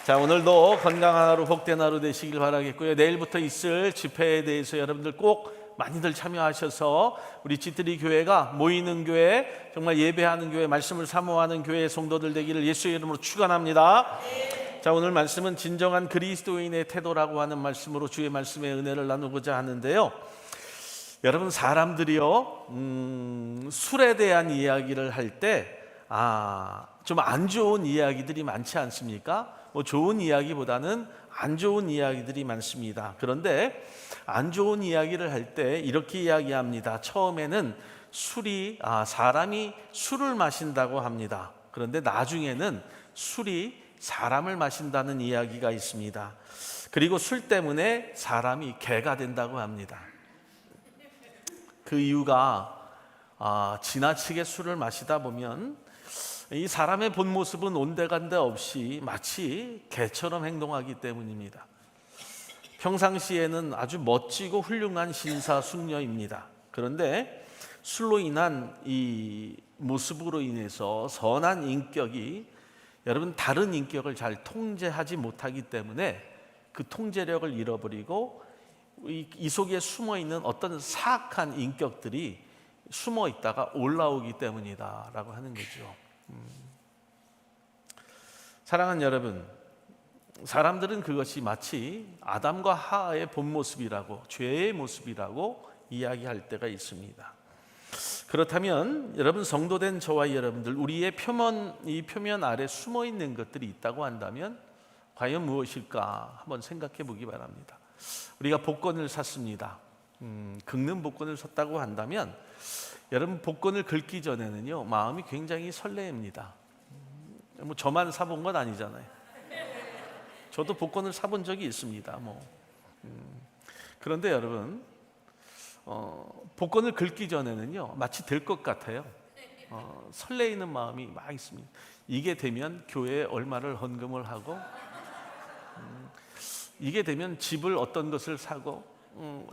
자, 오늘도 건강한 하루, 복된 하루 되시길 바라겠고요. 내일부터 있을 집회에 대해서 여러분들 꼭 많이들 참여하셔서 우리 찌트리 교회가 모이는 교회, 정말 예배하는 교회, 말씀을 사모하는 교회의 성도들 되기를 예수의 이름으로 축원합니다. 자, 오늘 말씀은 진정한 그리스도인의 태도라고 하는 말씀으로 주의 말씀의 은혜를 나누고자 하는데요. 여러분, 사람들이요, 술에 대한 이야기를 할 때 좀 안 좋은 이야기들이 많지 않습니까? 좋은 이야기보다는 안 좋은 이야기들이 많습니다. 그런데 안 좋은 이야기를 할 때 이렇게 이야기합니다. 처음에는 사람이 술을 마신다고 합니다. 그런데 나중에는 술이 사람을 마신다는 이야기가 있습니다. 그리고 술 때문에 사람이 개가 된다고 합니다. 그 이유가 지나치게 술을 마시다 보면 이 사람의 본 모습은 온데간데 없이 마치 개처럼 행동하기 때문입니다. 평상시에는 아주 멋지고 훌륭한 신사숙녀입니다. 그런데 술로 인한 이 모습으로 인해서 선한 인격이 여러분 다른 인격을 잘 통제하지 못하기 때문에 그 통제력을 잃어버리고 이 속에 숨어있는 어떤 사악한 인격들이 숨어 있다가 올라오기 때문이다 라고 하는 거죠. 사랑하는 여러분, 사람들은 그것이 마치 아담과 하와의 본 모습이라고, 죄의 모습이라고 이야기할 때가 있습니다. 그렇다면 여러분, 성도된 저와 여러분들, 우리의 표면 아래 숨어 있는 것들이 있다고 한다면 과연 무엇일까 한번 생각해 보기 바랍니다. 우리가 복권을 샀습니다. 긁는 복권을 샀다고 한다면 여러분, 복권을 긁기 전에는요, 마음이 굉장히 설레입니다. 저만 사본 건 아니잖아요. 저도 복권을 사본 적이 있습니다. 그런데 여러분, 복권을 긁기 전에는요, 마치 될 것 같아요. 설레이는 마음이 막 있습니다. 이게 되면 교회에 얼마를 헌금을 하고, 이게 되면 집을 어떤 것을 사고,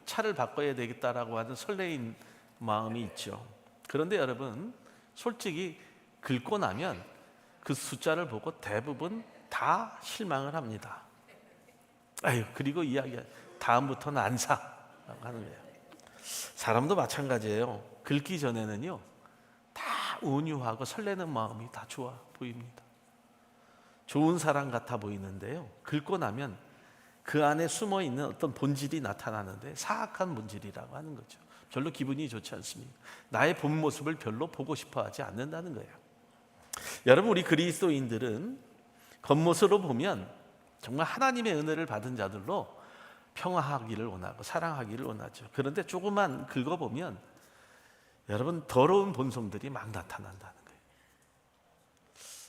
차를 바꿔야 되겠다라고 하는 설레인 마음이 있죠. 그런데 여러분, 솔직히 긁고 나면 그 숫자를 보고 대부분 다 실망을 합니다. 그리고 다음부터는 안 사라고 하는 거예요. 사람도 마찬가지예요. 긁기 전에는요, 다 온유하고 설레는 마음이 다 좋아 보입니다. 좋은 사람 같아 보이는데요, 긁고 나면 그 안에 숨어 있는 어떤 본질이 나타나는데 사악한 본질이라고 하는 거죠. 별로 기분이 좋지 않습니다. 나의 본 모습을 별로 보고 싶어 하지 않는다는 거예요. 여러분, 우리 그리스도인들은 겉모습으로 보면 정말 하나님의 은혜를 받은 자들로 평화하기를 원하고 사랑하기를 원하죠. 그런데 조금만 긁어보면 여러분, 더러운 본성들이 막 나타난다는 거예요.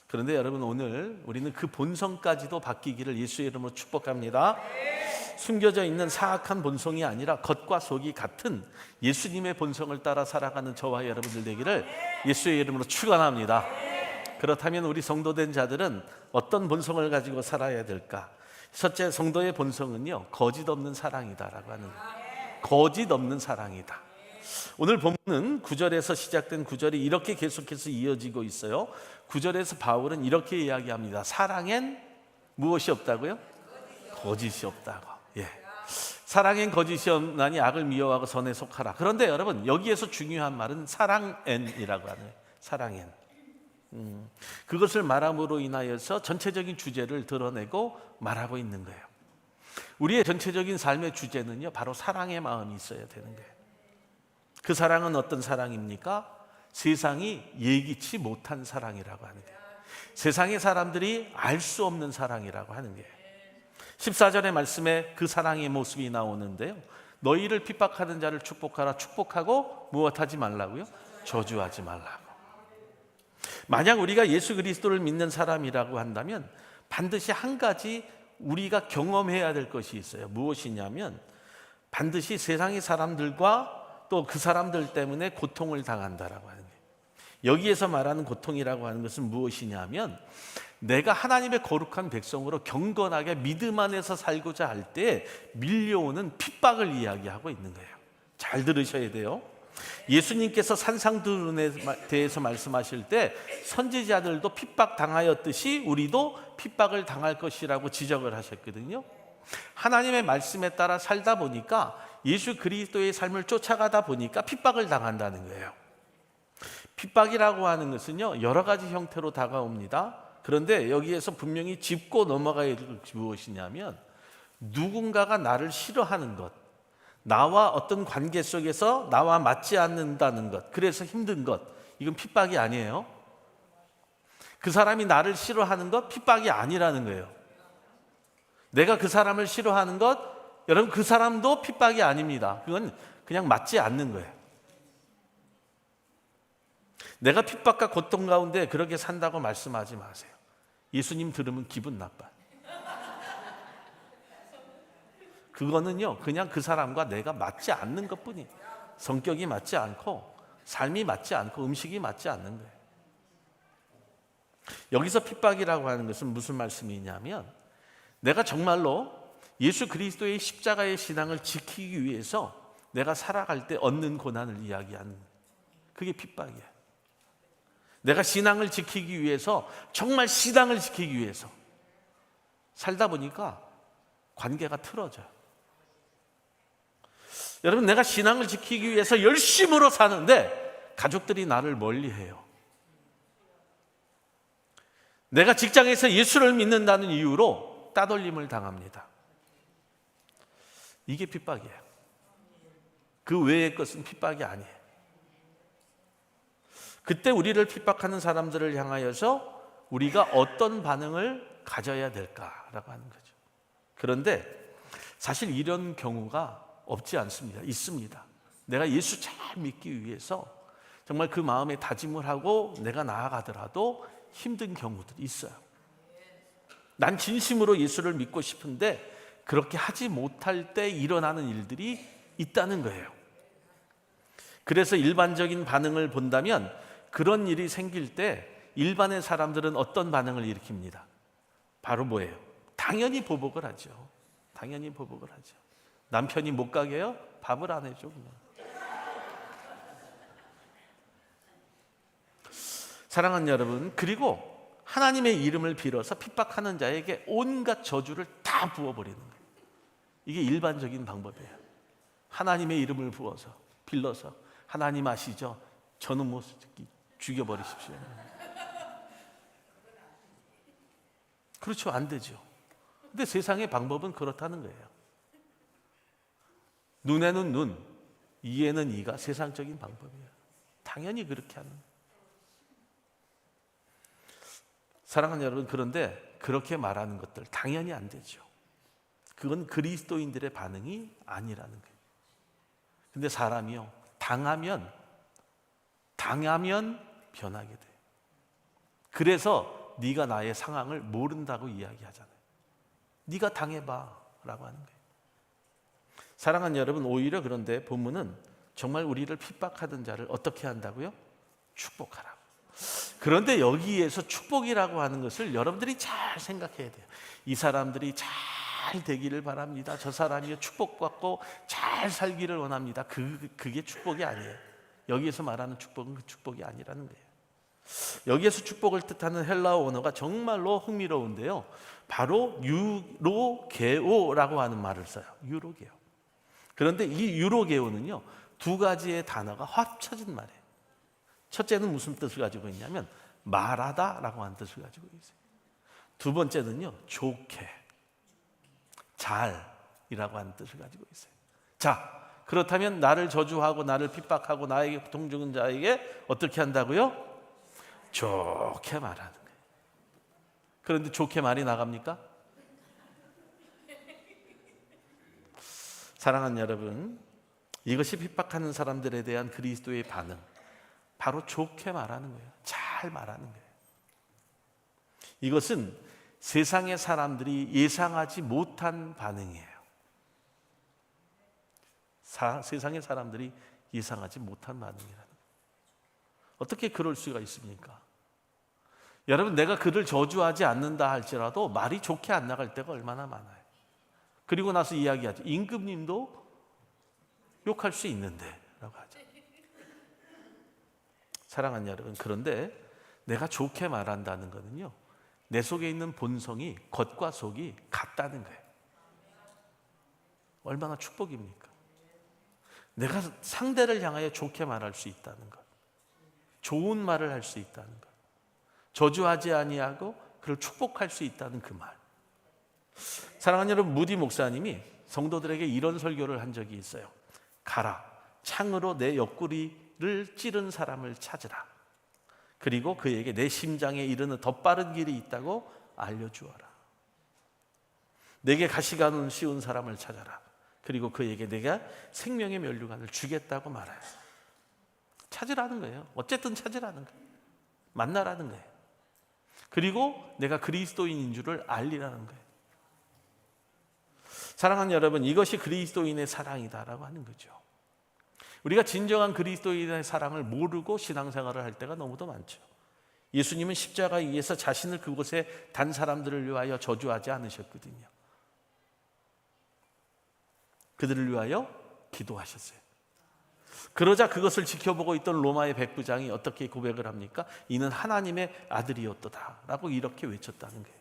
그런데 여러분, 오늘 우리는 그 본성까지도 바뀌기를 예수의 이름으로 축복합니다. 숨겨져 있는 사악한 본성이 아니라 겉과 속이 같은 예수님의 본성을 따라 살아가는 저와 여러분들 되기를 예수의 이름으로 축원합니다. 그렇다면 우리 성도된 자들은 어떤 본성을 가지고 살아야 될까? 첫째, 성도의 본성은요, 거짓 없는 사랑이다라고 하는 거예요. 거짓 없는 사랑이다. 오늘 본문은 9절에서 시작된 9절이 이렇게 계속해서 이어지고 있어요. 9절에서 바울은 이렇게 이야기합니다. 사랑엔 무엇이 없다고요? 거짓이 없다고. 사랑엔 거짓이 없나니 악을 미워하고 선에 속하라. 그런데 여러분, 여기에서 중요한 말은 사랑엔이라고 하네요. 사랑엔. 그것을 말함으로 인하여서 전체적인 주제를 드러내고 말하고 있는 거예요. 우리의 전체적인 삶의 주제는요, 바로 사랑의 마음이 있어야 되는 거예요. 그 사랑은 어떤 사랑입니까? 세상이 예기치 못한 사랑이라고 하는 거예요. 세상의 사람들이 알 수 없는 사랑이라고 하는 거예요. 14절의 말씀에 그 사랑의 모습이 나오는데요, 너희를 핍박하는 자를 축복하라. 축복하고 무엇하지 말라고요? 저주하지 말라고. 만약 우리가 예수 그리스도를 믿는 사람이라고 한다면 반드시 한 가지 우리가 경험해야 될 것이 있어요. 무엇이냐면 반드시 세상의 사람들과 또 그 사람들 때문에 고통을 당한다라고 하는 거예요. 여기에서 말하는 고통이라고 하는 것은 무엇이냐면 내가 하나님의 거룩한 백성으로 경건하게 믿음 안에서 살고자 할 때 밀려오는 핍박을 이야기하고 있는 거예요. 잘 들으셔야 돼요. 예수님께서 산상들운에 대해서 말씀하실 때 선지자들도 핍박당하였듯이 우리도 핍박을 당할 것이라고 지적을 하셨거든요. 하나님의 말씀에 따라 살다 보니까 예수 그리스도의 삶을 쫓아가다 보니까 핍박을 당한다는 거예요. 핍박이라고 하는 것은요, 여러 가지 형태로 다가옵니다. 그런데 여기에서 분명히 짚고 넘어가야 될 것이 무엇이냐면, 누군가가 나를 싫어하는 것, 나와 어떤 관계 속에서 나와 맞지 않는다는 것, 그래서 힘든 것, 이건 핍박이 아니에요. 그 사람이 나를 싫어하는 것 핍박이 아니라는 거예요. 내가 그 사람을 싫어하는 것, 여러분 그 사람도 핍박이 아닙니다. 그건 그냥 맞지 않는 거예요. 내가 핍박과 고통 가운데 그렇게 산다고 말씀하지 마세요. 예수님 들으면 기분 나빠. 그거는요, 그냥 그 사람과 내가 맞지 않는 것뿐이에요. 성격이 맞지 않고 삶이 맞지 않고 음식이 맞지 않는 거예요. 여기서 핍박이라고 하는 것은 무슨 말씀이냐면, 내가 정말로 예수 그리스도의 십자가의 신앙을 지키기 위해서 내가 살아갈 때 얻는 고난을 이야기하는 거예요. 그게 핍박이에요. 내가 신앙을 지키기 위해서, 정말 신앙을 지키기 위해서 살다 보니까 관계가 틀어져요. 여러분, 내가 신앙을 지키기 위해서 열심으로 사는데 가족들이 나를 멀리해요. 내가 직장에서 예수를 믿는다는 이유로 따돌림을 당합니다. 이게 핍박이에요. 그 외의 것은 핍박이 아니에요. 그때 우리를 핍박하는 사람들을 향하여서 우리가 어떤 반응을 가져야 될까라고 하는 거죠. 그런데 사실 이런 경우가 없지 않습니다. 있습니다. 내가 예수 잘 믿기 위해서 정말 그 마음에 다짐을 하고 내가 나아가더라도 힘든 경우들이 있어요. 난 진심으로 예수를 믿고 싶은데 그렇게 하지 못할 때 일어나는 일들이 있다는 거예요. 그래서 일반적인 반응을 본다면, 그런 일이 생길 때 일반의 사람들은 어떤 반응을 일으킵니다? 바로 뭐예요? 당연히 보복을 하죠. 당연히 보복을 하죠. 남편이 못 가게 해요? 밥을 안 해줘 그냥. 사랑하는 여러분, 그리고 하나님의 이름을 빌어서 핍박하는 자에게 온갖 저주를 다 부어버리는 거예요. 이게 일반적인 방법이에요. 하나님의 이름을 부어서, 빌려서, 하나님 아시죠? 저는 뭐 죽여버리십시오. 그렇죠, 안 되죠. 근데 세상의 방법은 그렇다는 거예요. 눈에는 눈, 이에는 이가 세상적인 방법이에요. 당연히 그렇게 하는 거예요. 사랑하는 여러분, 그런데 그렇게 말하는 것들 당연히 안 되죠. 그건 그리스도인들의 반응이 아니라는 거예요. 근데 사람이요, 당하면 변하게 돼요. 그래서 네가 나의 상황을 모른다고 이야기하잖아요. 네가 당해봐 라고 하는 거예요. 사랑하는 여러분, 오히려 그런데 본문은 정말 우리를 핍박하던 자를 어떻게 한다고요? 축복하라고. 그런데 여기에서 축복이라고 하는 것을 여러분들이 잘 생각해야 돼요. 이 사람들이 잘 되기를 바랍니다. 저 사람이 축복받고 잘 살기를 원합니다. 그게 축복이 아니에요. 여기에서 말하는 축복은 그 축복이 아니라는 거예요. 여기에서 축복을 뜻하는 헬라어 언어가 정말로 흥미로운데요, 바로 유로게오라고 하는 말을 써요. 유로게오. 그런데 이 유로게오는요, 두 가지의 단어가 합쳐진 말이에요. 첫째는 무슨 뜻을 가지고 있냐면 말하다라고 하는 뜻을 가지고 있어요. 두 번째는요, 좋게, 잘이라고 하는 뜻을 가지고 있어요. 자, 그렇다면 나를 저주하고 나를 핍박하고 나에게 고통 주는 자에게 어떻게 한다고요? 좋게 말하는 거예요. 그런데 좋게 말이 나갑니까? 사랑하는 여러분, 이것이 핍박하는 사람들에 대한 그리스도의 반응, 바로 좋게 말하는 거예요. 잘 말하는 거예요. 이것은 세상의 사람들이 예상하지 못한 반응이에요. 세상의 사람들이 예상하지 못한 반응이라는 거예요. 어떻게 그럴 수가 있습니까? 여러분, 내가 그를 저주하지 않는다 할지라도 말이 좋게 안 나갈 때가 얼마나 많아요. 그리고 나서 이야기하죠. 임금님도 욕할 수 있는데 라고 하죠. 사랑하는 여러분, 그런데 내가 좋게 말한다는 것은요, 내 속에 있는 본성이 겉과 속이 같다는 거예요. 얼마나 축복입니까? 내가 상대를 향하여 좋게 말할 수 있다는 것, 좋은 말을 할 수 있다는 것, 저주하지 아니하고 그를 축복할 수 있다는 그 말. 사랑하는 여러분, 무디 목사님이 성도들에게 이런 설교를 한 적이 있어요. 가라, 창으로 내 옆구리를 찌른 사람을 찾으라. 그리고 그에게 내 심장에 이르는 더 빠른 길이 있다고 알려주어라. 내게 가시가는 씌운 사람을 찾아라. 그리고 그에게 내가 생명의 면류관을 주겠다고 말해요. 찾으라는 거예요. 어쨌든 찾으라는 거예요. 만나라는 거예요. 그리고 내가 그리스도인인 줄을 알리라는 거예요. 사랑하는 여러분, 이것이 그리스도인의 사랑이다라고 하는 거죠. 우리가 진정한 그리스도인의 사랑을 모르고 신앙생활을 할 때가 너무도 많죠. 예수님은 십자가 위에서 자신을 그곳에 단 사람들을 위하여 저주하지 않으셨거든요. 그들을 위하여 기도하셨어요. 그러자 그것을 지켜보고 있던 로마의 백부장이 어떻게 고백을 합니까? 이는 하나님의 아들이었도다 라고 이렇게 외쳤다는 거예요.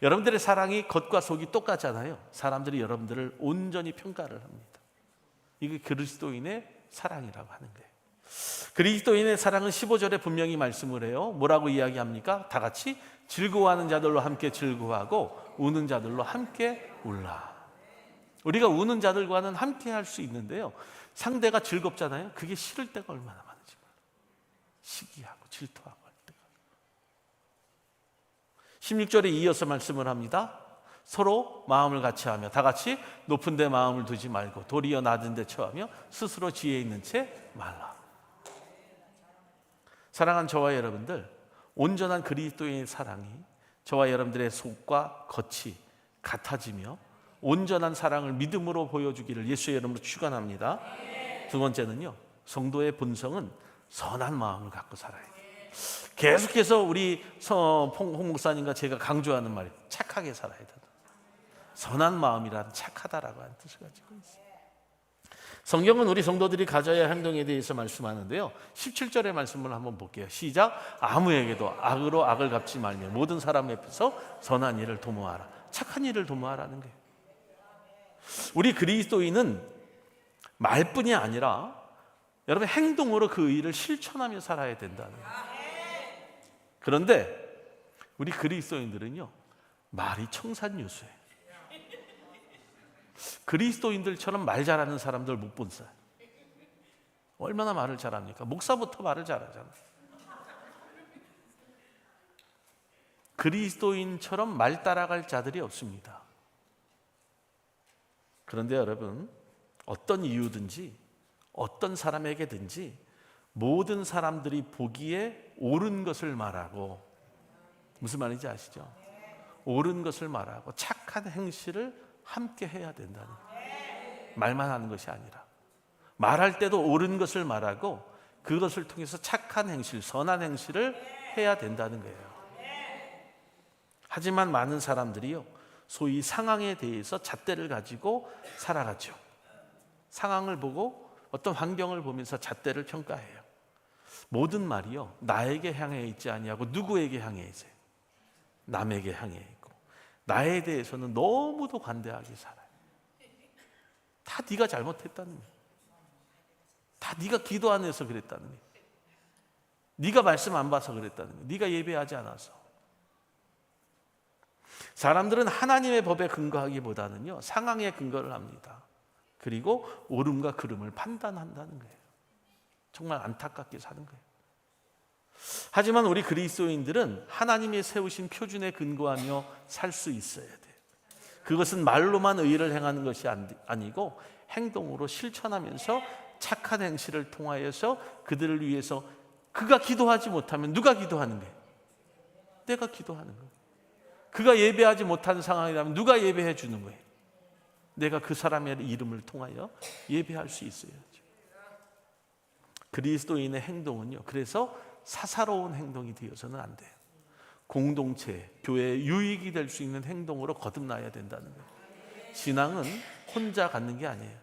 여러분들의 사랑이 겉과 속이 똑같잖아요. 사람들이 여러분들을 온전히 평가를 합니다. 이게 그리스도인의 사랑이라고 하는 거예요. 그리스도인의 사랑은 15절에 분명히 말씀을 해요. 뭐라고 이야기합니까? 다 같이 즐거워하는 자들로 함께 즐거워하고 우는 자들로 함께 울라. 우리가 우는 자들과는 함께 할 수 있는데요, 상대가 즐겁잖아요. 그게 싫을 때가 얼마나 많은지 몰라요. 시기하고 질투하고 할 때가. 16절에 이어서 말씀을 합니다. 서로 마음을 같이 하며 다 같이 높은 데 마음을 두지 말고 도리어 낮은 데 처하며 스스로 지혜 있는 채 말라. 사랑하는 저와 여러분들, 온전한 그리스도인의 사랑이 저와 여러분들의 속과 겉이 같아지며 온전한 사랑을 믿음으로 보여주기를 예수의 이름으로 축원합니다. 두 번째는요, 성도의 본성은 선한 마음을 갖고 살아야 돼요. 계속해서 우리 홍 목사님과 제가 강조하는 말이 착하게 살아야 된다. 선한 마음이란 착하다라고 하는 뜻을 가지고 있어요. 성경은 우리 성도들이 가져야 할 행동에 대해서 말씀하는데요, 17절의 말씀을 한번 볼게요. 시작. 아무에게도 악으로 악을 갚지 말며 모든 사람 앞에서 선한 일을 도모하라. 착한 일을 도모하라는 거예요. 우리 그리스도인은 말뿐이 아니라 여러분 행동으로 그 일을 실천하며 살아야 된다는 거예요. 그런데 우리 그리스도인들은요, 말이 청산유수예요. 그리스도인들처럼 말 잘하는 사람들 못 본사요. 얼마나 말을 잘합니까? 목사부터 말을 잘하잖아요. 그리스도인처럼 말 따라갈 자들이 없습니다. 그런데 여러분, 어떤 이유든지 어떤 사람에게든지 모든 사람들이 보기에 옳은 것을 말하고, 무슨 말인지 아시죠? 옳은 것을 말하고 착한 행실을 함께 해야 된다는 거예요. 말만 하는 것이 아니라 말할 때도 옳은 것을 말하고 그것을 통해서 착한 행실, 선한 행실을 해야 된다는 거예요. 하지만 많은 사람들이요, 소위 상황에 대해서 잣대를 가지고 살아가죠. 상황을 보고 어떤 환경을 보면서 잣대를 평가해요. 모든 말이요, 나에게 향해 있지 아니하고 누구에게 향해 있어요? 남에게 향해 있고, 나에 대해서는 너무도 관대하게 살아요. 다 네가 잘못했다는 거예요. 다 네가 기도 안 해서 그랬다는 거예요. 네가 말씀 안 봐서 그랬다는 거예요. 네가 예배하지 않아서. 사람들은 하나님의 법에 근거하기보다는요, 상황에 근거를 합니다. 그리고 옳음과 그름을 판단한다는 거예요. 정말 안타깝게 사는 거예요. 하지만 우리 그리스도인들은 하나님이 세우신 표준에 근거하며 살 수 있어야 돼요. 그것은 말로만 의를 행하는 것이 아니고 행동으로 실천하면서 착한 행실을 통하여서 그들을 위해서, 그가 기도하지 못하면 누가 기도하는 거예요? 내가 기도하는 거예요. 그가 예배하지 못하는 상황이라면 누가 예배해 주는 거예요? 내가 그 사람의 이름을 통하여 예배할 수 있어야죠. 그리스도인의 행동은요, 그래서 사사로운 행동이 되어서는 안 돼요. 공동체, 교회의 유익이 될 수 있는 행동으로 거듭나야 된다는 거예요. 신앙은 혼자 갖는 게 아니에요.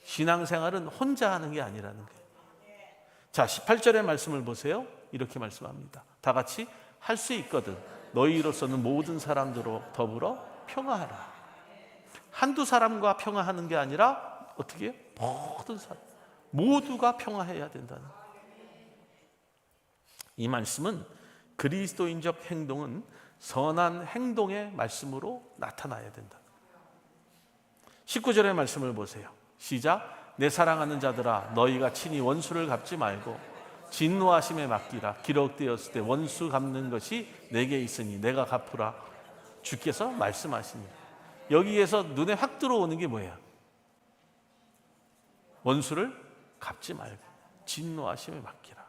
신앙생활은 혼자 하는 게 아니라는 거예요. 자, 18절의 말씀을 보세요. 이렇게 말씀합니다. 다 같이 할 수 있거든 너희로서는 모든 사람들로 더불어 평화하라. 한두 사람과 평화하는 게 아니라 어떻게 해요? 모든 사람 모두가 평화해야 된다는 이 말씀은 그리스도인적 행동은 선한 행동의 말씀으로 나타나야 된다. 19절의 말씀을 보세요. 시작. 내 사랑하는 자들아 너희가 친히 원수를 갚지 말고 진노하심에 맡기라. 기록되었을 때 원수 갚는 것이 내게 있으니 내가 갚으라. 주께서 말씀하시니. 여기에서 눈에 확 들어오는 게 뭐예요? 원수를 갚지 말고 진노하심에 맡기라.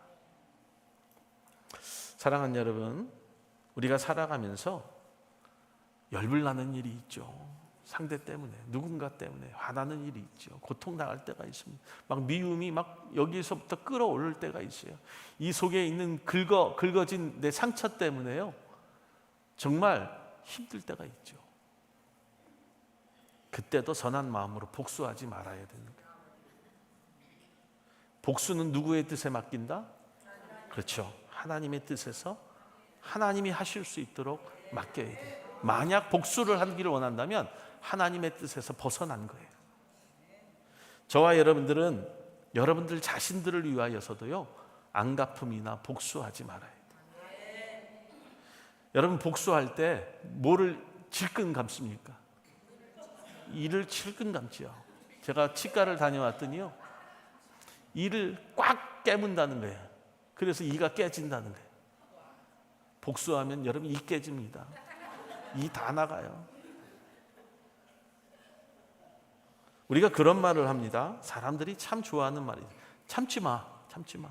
사랑하는 여러분, 우리가 살아가면서 열불나는 일이 있죠. 상대 때문에, 누군가 때문에 화나는 일이 있죠. 고통당할 때가 있습니다. 막 미움이 막 여기서부터 끌어오를 때가 있어요. 이 속에 있는 긁어진 내 상처 때문에요, 정말 힘들 때가 있죠. 그때도 선한 마음으로 복수하지 말아야 되는 거예요. 복수는 누구의 뜻에 맡긴다? 그렇죠. 하나님의 뜻에서 하나님이 하실 수 있도록 맡겨야 돼요. 만약 복수를 하기를 원한다면 하나님의 뜻에서 벗어난 거예요. 저와 여러분들은 여러분들 자신들을 위하여서도요, 안갚음이나 복수하지 말아야 돼요. 여러분 복수할 때 뭐를 질끈 감습니까? 이를 질끈 감지요. 제가 치과를 다녀왔더니요, 이를 꽉 깨문다는 거예요. 그래서 이가 깨진다는 거예요. 복수하면 여러분 이 깨집니다. 이 다 나가요. 우리가 그런 말을 합니다. 사람들이 참 좋아하는 말이에요. 참지 마, 참지 마,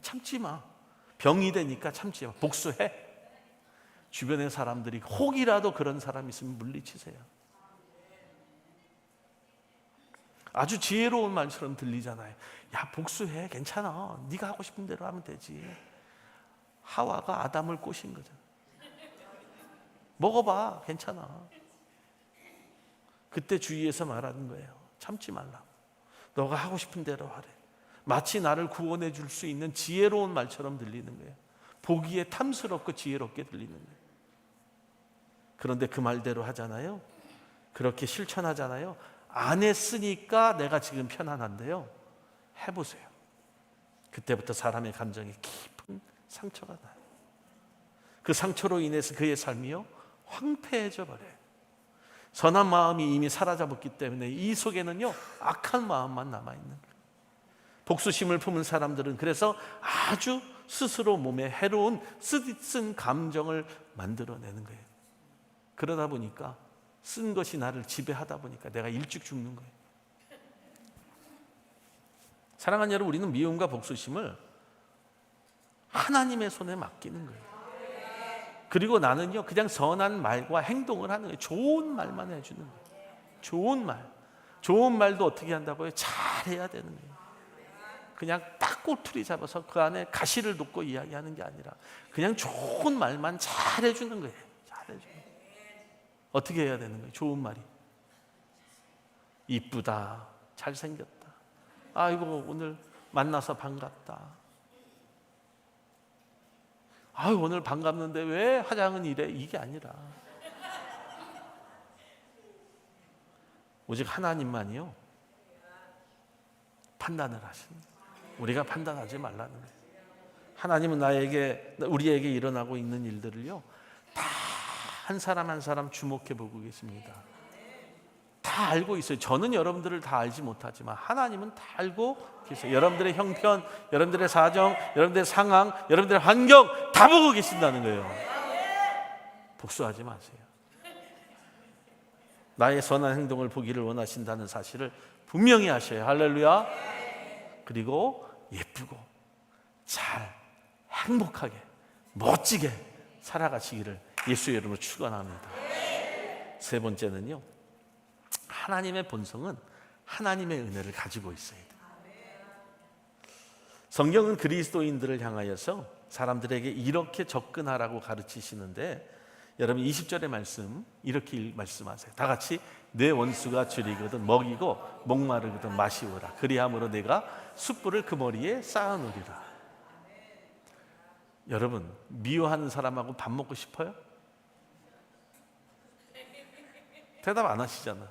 참지 마. 병이 되니까 참지 마. 복수해. 주변의 사람들이 혹이라도 그런 사람 있으면 물리치세요. 아주 지혜로운 말처럼 들리잖아요. 야, 복수해. 괜찮아. 네가 하고 싶은 대로 하면 되지. 하와가 아담을 꼬신 거잖아. 먹어봐. 괜찮아. 그때 주위에서 말하는 거예요. 참지 말라. 너가 하고 싶은 대로 하래. 마치 나를 구원해 줄 수 있는 지혜로운 말처럼 들리는 거예요. 보기에 탐스럽고 지혜롭게 들리는 거예요. 그런데 그 말대로 하잖아요. 그렇게 실천하잖아요. 안 했으니까 내가 지금 편안한데요, 해보세요. 그때부터 사람의 감정에 깊은 상처가 나요. 그 상처로 인해서 그의 삶이요, 황폐해져 버려요. 선한 마음이 이미 사라져버렸기 때문에 이 속에는요, 악한 마음만 남아있는 거예요. 복수심을 품은 사람들은 그래서 아주 스스로 몸에 해로운 쓴 감정을 만들어내는 거예요. 그러다 보니까 쓴 것이 나를 지배하다 보니까 내가 일찍 죽는 거예요. 사랑하는 여러분, 우리는 미움과 복수심을 하나님의 손에 맡기는 거예요. 그리고 나는요, 그냥 선한 말과 행동을 하는 거예요. 좋은 말만 해주는 거예요. 좋은 말. 좋은 말도 어떻게 한다고요? 잘해야 되는 거예요. 그냥 딱 꼬투리 잡아서 그 안에 가시를 놓고 이야기하는 게 아니라 그냥 좋은 말만 잘해주는 거예요. 잘해주는 거예요. 어떻게 해야 되는 거예요? 좋은 말이. 이쁘다. 잘생겼다. 아이고, 오늘 만나서 반갑다. 아유, 오늘 반갑는데 왜 화장은 이래? 이게 아니라 오직 하나님만이요, 판단을 하십니다. 우리가 판단하지 말라는 거예요. 하나님은 우리에게 일어나고 있는 일들을요, 다 한 사람 한 사람 주목해 보고 계십니다. 다 알고 있어요. 저는 여러분들을 다 알지 못하지만 하나님은 다 알고 계세요. 여러분들의 형편, 여러분들의 사정, 여러분들의 상황, 여러분들의 환경 다 보고 계신다는 거예요. 복수하지 마세요. 나의 선한 행동을 보기를 원하신다는 사실을 분명히 하셔요. 할렐루야. 그리고 예쁘고 잘 행복하게 멋지게 살아가시기를 예수의 이름으로 축원합니다. 세 번째는요, 하나님의 본성은 하나님의 은혜를 가지고 있어야 돼요. 성경은 그리스도인들을 향하여서 사람들에게 이렇게 접근하라고 가르치시는데, 여러분 20절의 말씀 이렇게 말씀하세요. 다 같이 내 원수가 줄이거든 먹이고 목마르거든 마시우라. 그리함으로 내가 숯불을 그 머리에 쌓아놓으리라. 여러분 미워하는 사람하고 밥 먹고 싶어요? 대답 안 하시잖아.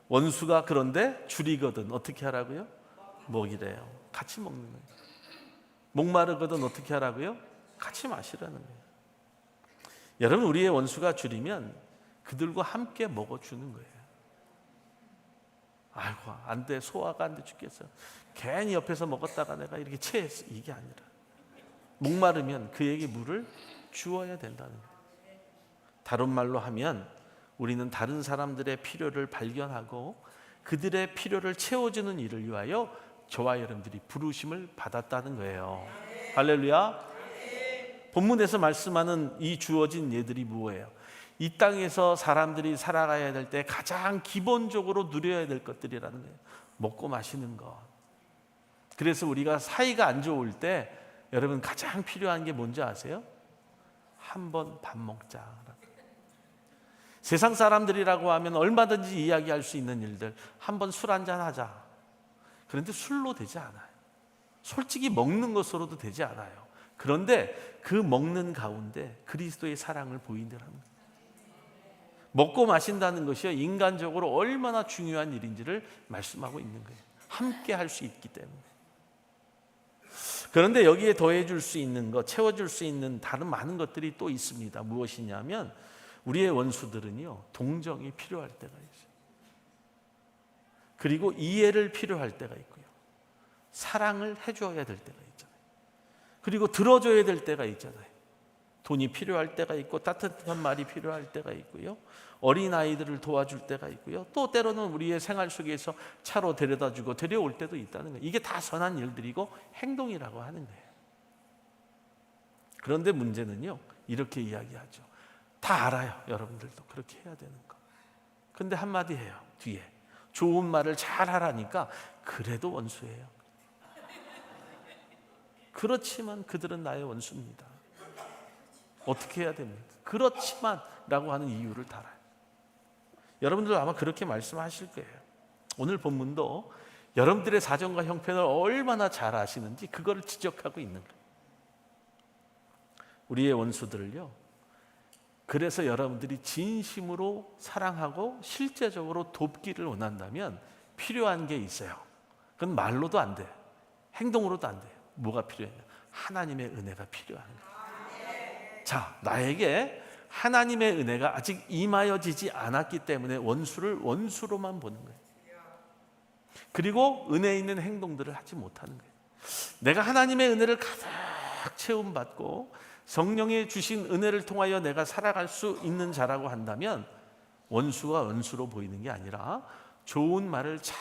원수가 그런데 줄이거든 어떻게 하라고요? 먹이래요. 같이 먹는 거예요. 목마르거든 어떻게 하라고요? 같이 마시라는 거예요. 여러분 우리의 원수가 줄이면 그들과 함께 먹어주는 거예요. 아이고 안 돼, 소화가 안 돼 죽겠어. 괜히 옆에서 먹었다가 내가 이렇게 체했어. 이게 아니라 목마르면 그에게 물을 주어야 된다는 거예요. 다른 말로 하면 우리는 다른 사람들의 필요를 발견하고 그들의 필요를 채워주는 일을 위하여 저와 여러분들이 부르심을 받았다는 거예요. 할렐루야. 본문에서 말씀하는 이 주어진 예들이 뭐예요? 이 땅에서 사람들이 살아가야 될 때 가장 기본적으로 누려야 될 것들이라는 거예요. 먹고 마시는 것. 그래서 우리가 사이가 안 좋을 때 여러분 가장 필요한 게 뭔지 아세요? 한번 밥 먹자. 세상 사람들이라고 하면 얼마든지 이야기할 수 있는 일들, 한번 술 한잔 하자. 그런데 술로 되지 않아요. 솔직히 먹는 것으로도 되지 않아요. 그런데 그 먹는 가운데 그리스도의 사랑을 보인다는 거예요. 먹고 마신다는 것이 인간적으로 얼마나 중요한 일인지를 말씀하고 있는 거예요. 함께 할 수 있기 때문에. 그런데 여기에 더해줄 수 있는 것, 채워줄 수 있는 다른 많은 것들이 또 있습니다. 무엇이냐면 우리의 원수들은요, 동정이 필요할 때가 있어요. 그리고 이해를 필요할 때가 있고요. 사랑을 해줘야 될 때가 있잖아요. 그리고 들어줘야 될 때가 있잖아요. 돈이 필요할 때가 있고 따뜻한 말이 필요할 때가 있고요. 어린아이들을 도와줄 때가 있고요. 또 때로는 우리의 생활 속에서 차로 데려다주고 데려올 때도 있다는 거예요. 이게 다 선한 일들이고 행동이라고 하는 거예요. 그런데 문제는요, 이렇게 이야기하죠. 다 알아요. 여러분들도 그렇게 해야 되는 거. 근데 한마디 해요. 뒤에 좋은 말을 잘 하라니까 그래도 원수예요. 그렇지만 그들은 나의 원수입니다. 어떻게 해야 됩니까? 그렇지만 라고 하는 이유를 달아요. 여러분들도 아마 그렇게 말씀하실 거예요. 오늘 본문도 여러분들의 사정과 형편을 얼마나 잘 아시는지 그거를 지적하고 있는 거예요. 우리의 원수들을요, 그래서 여러분들이 진심으로 사랑하고 실제적으로 돕기를 원한다면 필요한 게 있어요. 그건 말로도 안 돼요. 행동으로도 안 돼요. 뭐가 필요해요? 하나님의 은혜가 필요한 거예요. 자, 나에게 하나님의 은혜가 아직 임하여지지 않았기 때문에 원수를 원수로만 보는 거예요. 그리고 은혜 있는 행동들을 하지 못하는 거예요. 내가 하나님의 은혜를 가득 채움받고 성령의 주신 은혜를 통하여 내가 살아갈 수 있는 자라고 한다면 원수가 원수로 보이는 게 아니라 좋은 말을 잘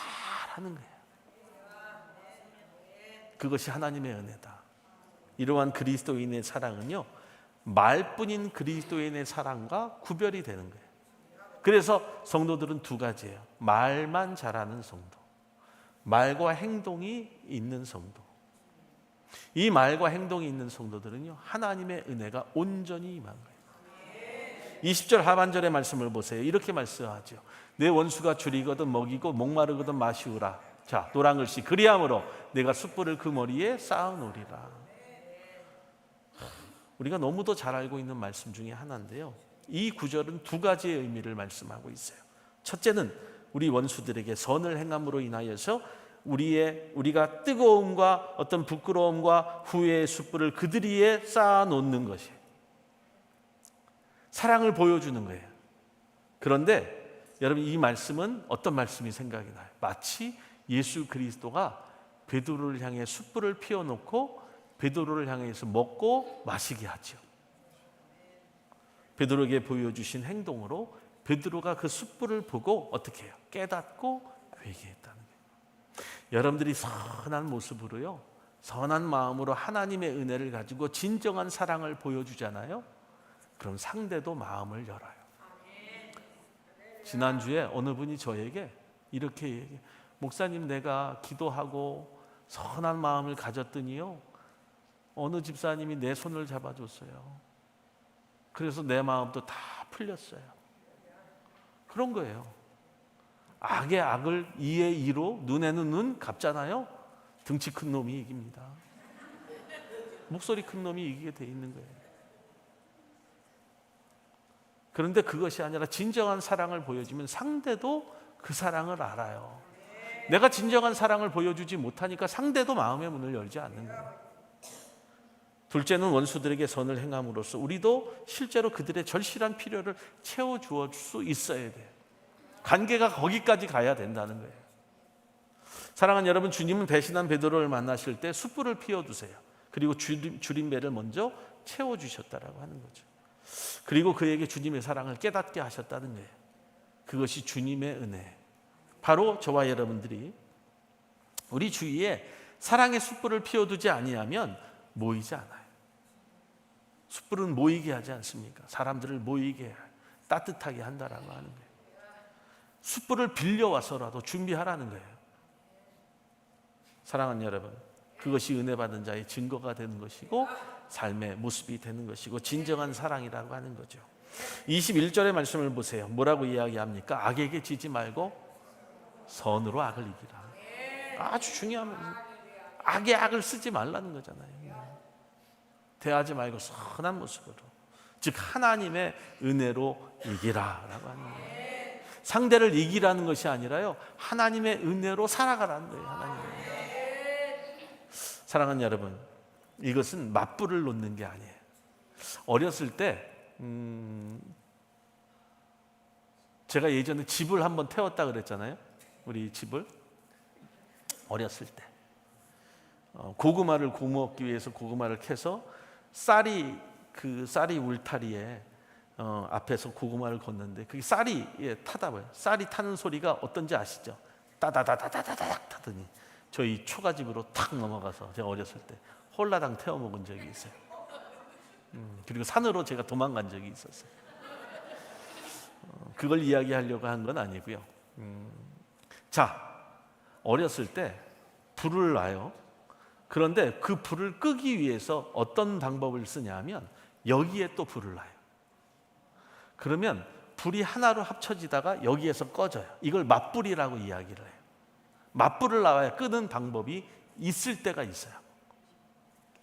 하는 거예요. 그것이 하나님의 은혜다. 이러한 그리스도인의 사랑은요, 말뿐인 그리스도인의 사랑과 구별이 되는 거예요. 그래서 성도들은 두 가지예요. 말만 잘하는 성도, 말과 행동이 있는 성도. 이 말과 행동이 있는 성도들은요, 하나님의 은혜가 온전히 임한 거예요. 20절 하반절의 말씀을 보세요. 이렇게 말씀하죠. 내 원수가 줄이거든 먹이고 목마르거든 마시우라. 자, 노란 글씨 그리함으로 내가 숯불을 그 머리에 쌓아놓으리라. 우리가 너무도 잘 알고 있는 말씀 중에 하나인데요, 이 구절은 두 가지의 의미를 말씀하고 있어요. 첫째는 우리 원수들에게 선을 행함으로 인하여서 우리가 뜨거움과 어떤 부끄러움과 후회의 숯불을 그들 위에 쌓아놓는 것이에요. 사랑을 보여주는 거예요. 그런데 여러분, 이 말씀은 어떤 말씀이 생각이 나요? 마치 예수 그리스도가 베드로를 향해 숯불을 피워놓고 베드로를 향해서 먹고 마시게 하죠. 베드로에게 보여주신 행동으로 베드로가 그 숯불을 보고 어떻게 해요? 깨닫고 회개했다는 거예요. 여러분들이 선한 모습으로요, 선한 마음으로 하나님의 은혜를 가지고 진정한 사랑을 보여주잖아요. 그럼 상대도 마음을 열어요. 지난주에 어느 분이 저에게 이렇게 얘기해요. 목사님, 내가 기도하고 선한 마음을 가졌더니요, 어느 집사님이 내 손을 잡아줬어요. 그래서 내 마음도 다 풀렸어요. 그런 거예요. 악의 악을 이의 이로, 눈에는 눈 갚잖아요. 등치 큰 놈이 이깁니다. 목소리 큰 놈이 이기게 돼 있는 거예요. 그런데 그것이 아니라 진정한 사랑을 보여주면 상대도 그 사랑을 알아요. 내가 진정한 사랑을 보여주지 못하니까 상대도 마음의 문을 열지 않는 거예요. 둘째는 원수들에게 선을 행함으로써 우리도 실제로 그들의 절실한 필요를 채워주어 수 있어야 돼요. 관계가 거기까지 가야 된다는 거예요. 사랑하는 여러분, 주님은 배신한 베드로를 만나실 때 숯불을 피워두세요. 그리고 줄인 배를 먼저 채워주셨다라고 하는 거죠. 그리고 그에게 주님의 사랑을 깨닫게 하셨다는 거예요. 그것이 주님의 은혜. 바로 저와 여러분들이 우리 주위에 사랑의 숯불을 피워두지 아니하면 모이지 않아요. 숯불은 모이게 하지 않습니까? 사람들을 모이게 따뜻하게 한다라고 하는 거예요. 숯불을 빌려와서라도 준비하라는 거예요. 사랑하는 여러분, 그것이 은혜 받은 자의 증거가 되는 것이고 삶의 모습이 되는 것이고 진정한 사랑이라고 하는 거죠. 21절의 말씀을 보세요. 뭐라고 이야기합니까? 악에게 지지 말고 선으로 악을 이기라. 아주 중요한, 악에 악을 쓰지 말라는 거잖아요. 대하지 말고 선한 모습으로, 즉 하나님의 은혜로 이기라라고 하는 거예요. 상대를 이기라는 것이 아니라요, 하나님의 은혜로 살아가라는 거예요. 하나님의 은혜. 사랑하는 여러분, 이것은 맞불을 놓는 게 아니에요. 어렸을 때 제가 예전에 집을 한번 태웠다 그랬잖아요. 우리 집을 어렸을 때 고구마를 구워 먹기 위해서 고구마를 캐서 쌀이 울타리에 앞에서 고구마를 걷는데 그게 쌀이 타다 봐요. 쌀이 타는 소리가 어떤지 아시죠? 따다다다다다닥 타더니 저희 초가집으로 탁 넘어가서 제가 어렸을 때 홀라당 태워 먹은 적이 있어요. 그리고 산으로 제가 도망간 적이 있었어요. 그걸 이야기하려고 한 건 아니고요. 자, 어렸을 때 불을 놔요. 그런데 그 불을 끄기 위해서 어떤 방법을 쓰냐면 여기에 또 불을 놔요. 그러면 불이 하나로 합쳐지다가 여기에서 꺼져요. 이걸 맞불이라고 이야기를 해요. 맞불을 놔야 끄는 방법이 있을 때가 있어요.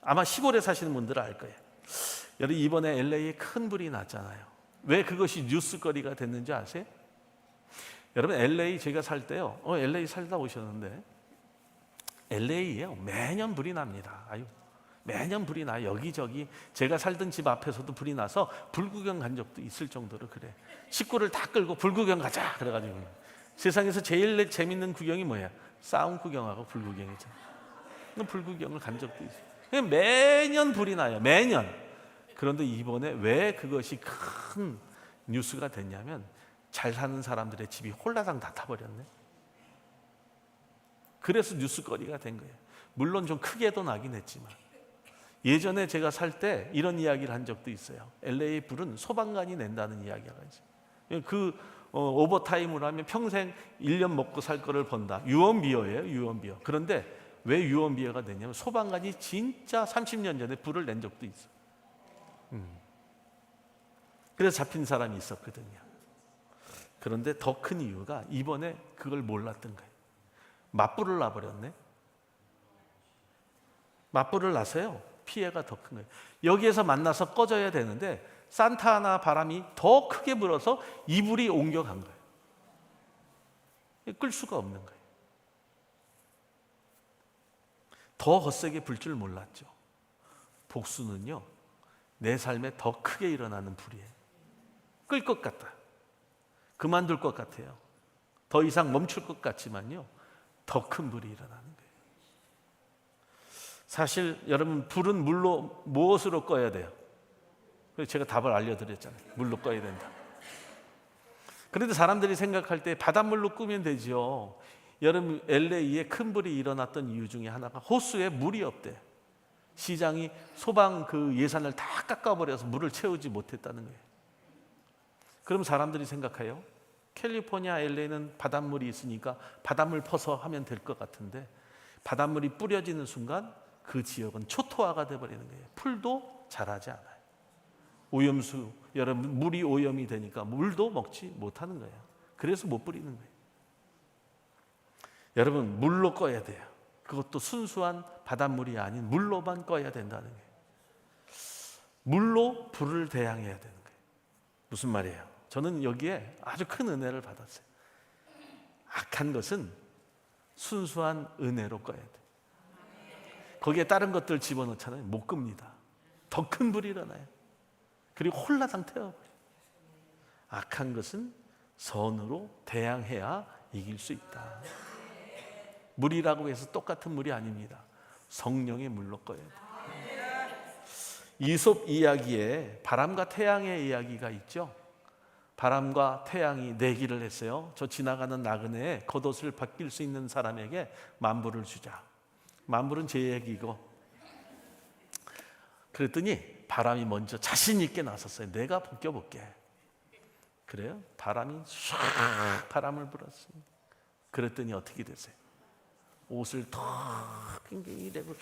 아마 시골에 사시는 분들은 알 거예요. 여러분, 이번에 LA에 큰 불이 났잖아요. 왜 그것이 뉴스거리가 됐는지 아세요? 여러분, LA 제가 살 때요. LA 살다 오셨는데 LA에요. 매년 불이 납니다. 매년 불이 나요. 여기저기 제가 살던 집 앞에서도 불이 나서 불구경 간 적도 있을 정도로 그래. 식구를 다 끌고 불구경 가자 그래가지고 세상에서 제일 재밌는 구경이 뭐야? 싸움 구경하고 불구경이죠. 불구경을 간 적도 있어요. 매년 불이 나요. 매년. 그런데 이번에 왜 그것이 큰 뉴스가 됐냐면 잘 사는 사람들의 집이 홀라당 다 타버렸네. 그래서 뉴스거리가 된 거예요. 물론 좀 크게도 나긴 했지만 예전에 제가 살 때 이런 이야기를 한 적도 있어요. LA 불은 소방관이 낸다는 이야기가 있어요. 오버타임을 하면 평생 1년 먹고 살 거를 번다. 유언비어예요. 유언비어. 그런데 왜 유언비어가 되냐면 소방관이 진짜 30년 전에 불을 낸 적도 있어요. 그래서 잡힌 사람이 있었거든요. 그런데 더 큰 이유가 이번에 그걸 몰랐던 거예요. 맞불을 놔버렸네. 맞불을 놔서요, 피해가 더 큰 거예요. 여기에서 만나서 꺼져야 되는데 산타나 바람이 더 크게 불어서 이불이 옮겨간 거예요. 끌 수가 없는 거예요. 더 거세게 불 줄 몰랐죠. 복수는요, 내 삶에 더 크게 일어나는 불이에요. 끌 것 같다. 그만둘 것 같아요. 더 이상 멈출 것 같지만요, 더 큰 불이 일어나는 거예요. 사실 여러분, 불은 물로 무엇으로 꺼야 돼요? 그래서 제가 답을 알려드렸잖아요. 물로 꺼야 된다. 그런데 사람들이 생각할 때 바닷물로 끄면 되죠. 여러분, LA에 큰 불이 일어났던 이유 중에 하나가 호수에 물이 없대요. 시장이 소방 그 예산을 다 깎아버려서 물을 채우지 못했다는 거예요. 그럼 사람들이 생각해요. 캘리포니아 LA는 바닷물이 있으니까 바닷물 퍼서 하면 될 것 같은데 바닷물이 뿌려지는 순간 그 지역은 초토화가 돼버리는 거예요. 풀도 자라지 않아요. 오염수, 여러분 물이 오염이 되니까 물도 먹지 못하는 거예요. 그래서 못 뿌리는 거예요. 여러분 물로 꺼야 돼요. 그것도 순수한 바닷물이 아닌 물로만 꺼야 된다는 거예요. 물로 불을 대항해야 되는 거예요. 무슨 말이에요? 저는 여기에 아주 큰 은혜를 받았어요. 악한 것은 순수한 은혜로 꺼야 돼요. 거기에 다른 것들 집어넣잖아요. 못 끕니다. 더 큰 불이 일어나요. 그리고 홀라당 태워버려요. 악한 것은 선으로 대항해야 이길 수 있다. 물이라고 해서 똑같은 물이 아닙니다. 성령의 물로 꺼야 돼요. 이솝 이야기에 바람과 태양의 이야기가 있죠. 바람과 태양이 내기를 했어요. 저 지나가는 나그네에 겉옷을 벗길 수 있는 사람에게 만불을 주자. 만불은 제 얘기고. 그랬더니 바람이 먼저 자신 있게 나섰어요. 내가 벗겨볼게. 그래요? 바람이 샥 바람을 불었습니다. 그랬더니 어떻게 됐어요? 옷을 더 이래고,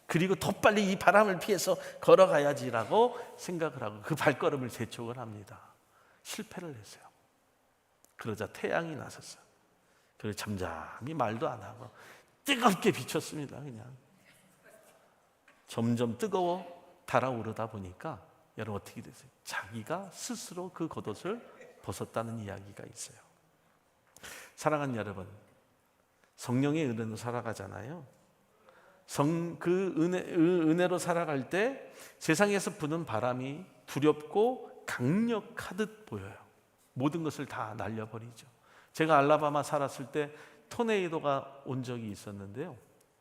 그리고 더 빨리 이 바람을 피해서 걸어가야지라고 생각을 하고 그 발걸음을 재촉을 합니다. 실패를 했어요. 그러자 태양이 나섰어요. 그래서 잠잠히 말도 안 하고 뜨겁게 비쳤습니다. 그냥 점점 뜨거워 달아오르다 보니까 여러분 어떻게 됐어요? 자기가 스스로 그 겉옷을 벗었다는 이야기가 있어요. 사랑하는 여러분, 성령의 은혜로 살아가잖아요. 그 은혜로 살아갈 때 세상에서 부는 바람이 두렵고 강력하듯 보여요. 모든 것을 다 날려버리죠. 제가 알라바마 살았을 때 토네이도가 온 적이 있었는데요.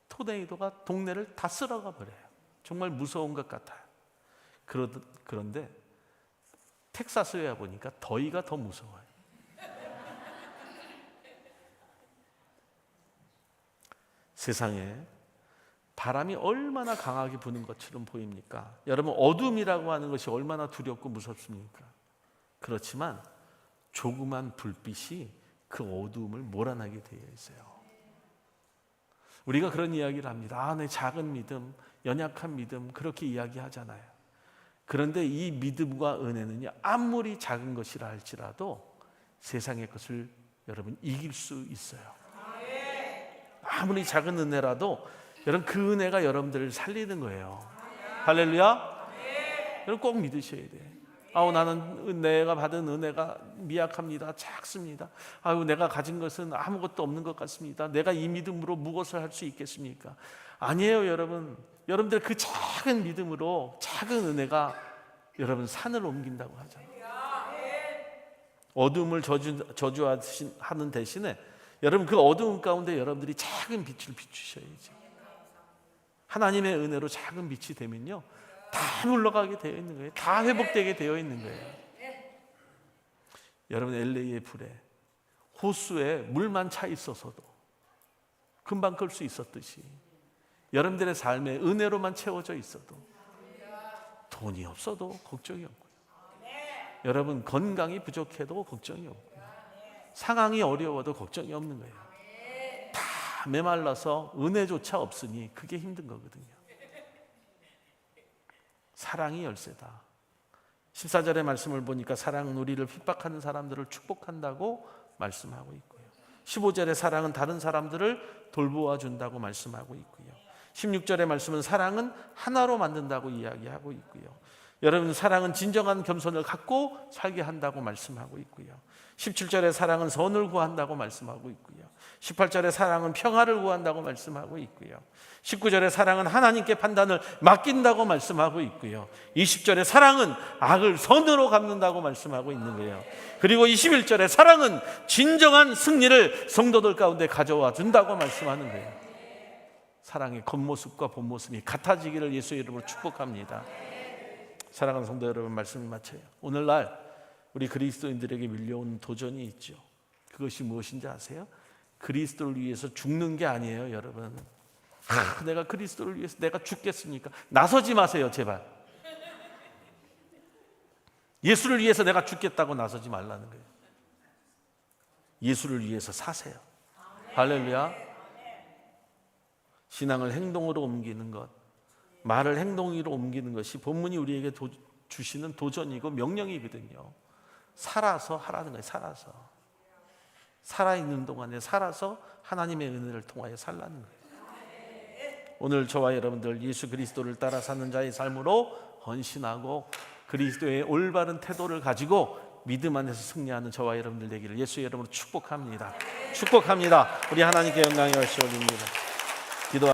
토네이도가 동네를 다 쓸어가 버려요. 정말 무서운 것 같아요. 그런데 텍사스에 와 보니까 더위가 더 무서워요. 세상에 바람이 얼마나 강하게 부는 것처럼 보입니까? 여러분 어둠이라고 하는 것이 얼마나 두렵고 무섭습니까? 그렇지만 조그만 불빛이 그 어두움을 몰아내게 되어 있어요. 우리가 그런 이야기를 합니다. 내 작은 믿음, 연약한 믿음 그렇게 이야기하잖아요. 그런데 이 믿음과 은혜는요, 아무리 작은 것이라 할지라도 세상의 것을 여러분 이길 수 있어요. 아무리 작은 은혜라도 여러분 그 은혜가 여러분들을 살리는 거예요. 할렐루야. 여러분 꼭 믿으셔야 돼요. 나는 내가 받은 은혜가 미약합니다. 작습니다. 내가 가진 것은 아무것도 없는 것 같습니다. 내가 이 믿음으로 무엇을 할 수 있겠습니까? 아니에요, 여러분. 여러분들 그 작은 믿음으로 작은 은혜가 여러분 산을 옮긴다고 하잖아요. 어둠을 저주하는 대신에 여러분 그 어두운 가운데 여러분들이 작은 빛을 비추셔야죠. 하나님의 은혜로 작은 빛이 되면요, 다 물러가게 되어 있는 거예요. 다 회복되게 되어 있는 거예요. 여러분 LA의 불에 호수에 물만 차 있어서도 금방 끌 수 있었듯이 여러분들의 삶에 은혜로만 채워져 있어도 돈이 없어도 걱정이 없고요. 여러분 건강이 부족해도 걱정이 없고요. 상황이 어려워도 걱정이 없는 거예요. 다 메말라서 은혜조차 없으니 그게 힘든 거거든요. 사랑이 열쇠다. 14절의 말씀을 보니까 사랑은 우리를 핍박하는 사람들을 축복한다고 말씀하고 있고요. 15절의 사랑은 다른 사람들을 돌보아 준다고 말씀하고 있고요. 16절의 말씀은 사랑은 하나로 만든다고 이야기하고 있고요. 여러분 사랑은 진정한 겸손을 갖고 살게 한다고 말씀하고 있고요. 17절의 사랑은 선을 구한다고 말씀하고 있고요. 18절의 사랑은 평화를 구한다고 말씀하고 있고요. 19절의 사랑은 하나님께 판단을 맡긴다고 말씀하고 있고요. 20절의 사랑은 악을 선으로 갚는다고 말씀하고 있는 거예요. 그리고 21절의 사랑은 진정한 승리를 성도들 가운데 가져와 준다고 말씀하는 거예요. 사랑의 겉모습과 본모습이 같아지기를 예수의 이름으로 축복합니다. 사랑하는 성도 여러분, 말씀을 마쳐요. 오늘날 우리 그리스도인들에게 밀려온 도전이 있죠. 그것이 무엇인지 아세요? 그리스도를 위해서 죽는 게 아니에요, 여러분. 내가 그리스도를 위해서 내가 죽겠습니까? 나서지 마세요, 제발. 예수를 위해서 내가 죽겠다고 나서지 말라는 거예요. 예수를 위해서 사세요. 할렐루야. 신앙을 행동으로 옮기는 것, 말을 행동으로 옮기는 것이 본문이 우리에게 주시는 도전이고 명령이거든요. 살아서 하라는 거예요. 살아서. 살아있는 동안에 살아서 하나님의 은혜를 통하여 살라는 거예요. 오늘 저와 여러분들 예수 그리스도를 따라 사는 자의 삶으로 헌신하고 그리스도의 올바른 태도를 가지고 믿음 안에서 승리하는 저와 여러분들 되기를 예수의 이름으로 축복합니다. 축복합니다. 우리 하나님께 영광의 열쇠 올립니다.